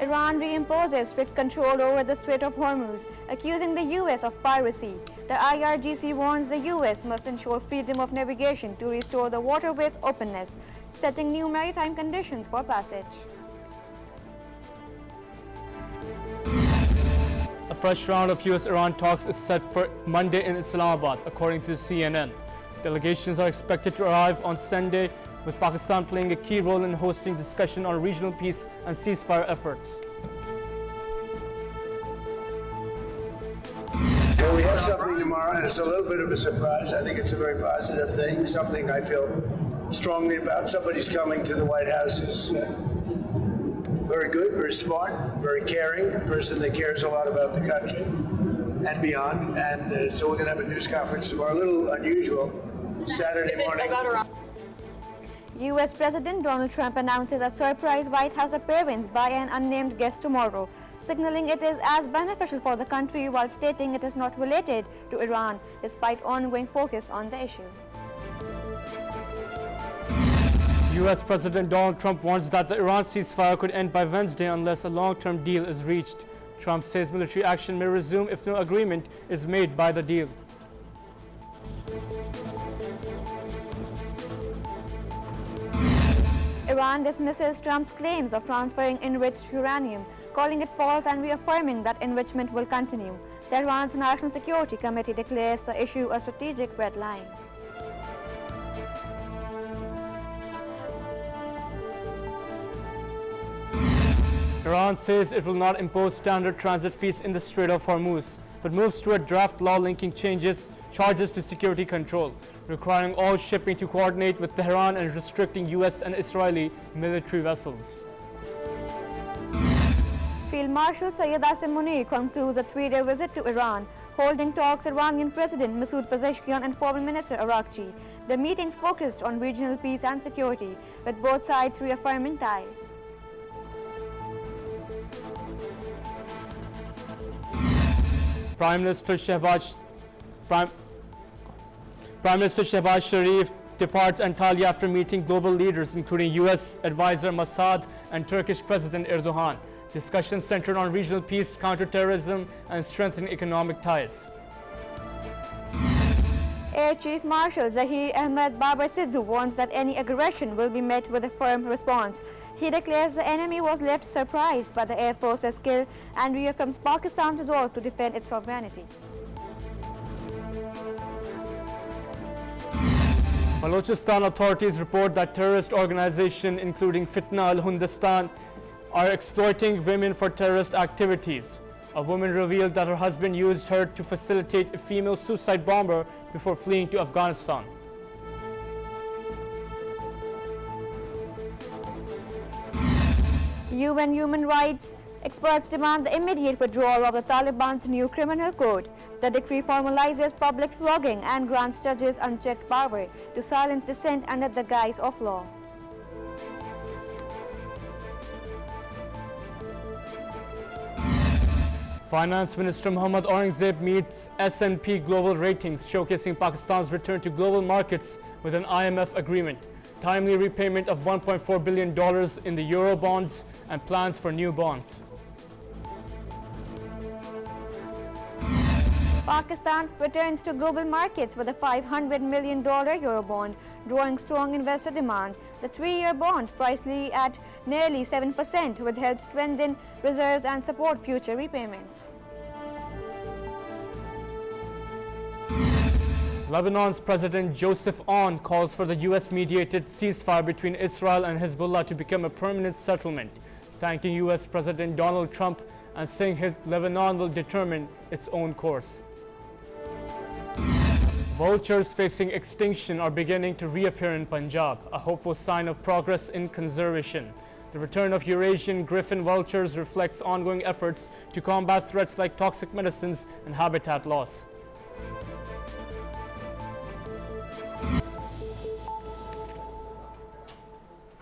Iran reimposes strict control over the Strait of Hormuz, accusing the US of piracy. The IRGC warns the US must ensure freedom of navigation to restore the waterway's openness, setting new maritime conditions for passage. A fresh round of US-Iran talks is set for Monday in Islamabad, according to CNN. Delegations are expected to arrive on Sunday, with Pakistan playing a key role in hosting discussion on regional peace and ceasefire efforts. Well, we have something tomorrow, and it's a little bit of a surprise. I think it's a very positive thing, something I feel strongly about. Somebody's coming to the White House who's very good, very smart, very caring, a person that cares a lot about the country and beyond. And so we're going to have a news conference tomorrow, a little unusual, Saturday morning. US President Donald Trump announces a surprise White House appearance by an unnamed guest tomorrow, signaling it is as beneficial for the country while stating it is not related to Iran, despite ongoing focus on the issue. US President Donald Trump warns that the Iran ceasefire could end by Wednesday unless a long-term deal is reached. Trump says military action may resume if no agreement is made by the deal. Iran dismisses Trump's claims of transferring enriched uranium, calling it false and reaffirming that enrichment will continue. Tehran's National Security Committee declares the issue a strategic red line. Iran says it will not impose standard transit fees in the Strait of Hormuz, but moves to a draft law linking charges to security control, requiring all shipping to coordinate with Tehran and restricting US and Israeli military vessels. Field Marshal Asim Munir concludes a three-day visit to Iran, holding talks with Iranian President Masoud Pezeshkian and Foreign Minister Arakchi. The meetings focused on regional peace and security, with both sides reaffirming ties. Prime Minister Shehbaz Sharif departs Antalya after meeting global leaders including US advisor Mossad and Turkish President Erdogan. Discussions centered on regional peace, counterterrorism, and strengthening economic ties. Air Chief Marshal Zahir Ahmed Babar Sidhu warns that any aggression will be met with a firm response. He declares the enemy was left surprised by the Air Force's skill and reaffirms Pakistan's resolve to defend its sovereignty. Balochistan authorities report that terrorist organizations including Fitna al-Hundastan are exploiting women for terrorist activities. A woman revealed that her husband used her to facilitate a female suicide bomber before fleeing to Afghanistan. UN human rights experts demand the immediate withdrawal of the Taliban's new criminal code. The decree formalizes public flogging and grants judges unchecked power to silence dissent under the guise of law. Finance Minister Mohammad Aurangzeb meets S&P Global Ratings, showcasing Pakistan's return to global markets with an IMF agreement, timely repayment of $1.4 billion in the Euro bonds, and plans for new bonds. Pakistan returns to global markets with a $500 million Eurobond, drawing strong investor demand. The three-year bond, priced at nearly 7%, would help strengthen reserves and support future repayments. Lebanon's President Joseph Aoun calls for the US-mediated ceasefire between Israel and Hezbollah to become a permanent settlement, thanking US President Donald Trump and saying Lebanon will determine its own course. Vultures facing extinction are beginning to reappear in Punjab, a hopeful sign of progress in conservation. The return of Eurasian griffon vultures reflects ongoing efforts to combat threats like toxic medicines and habitat loss.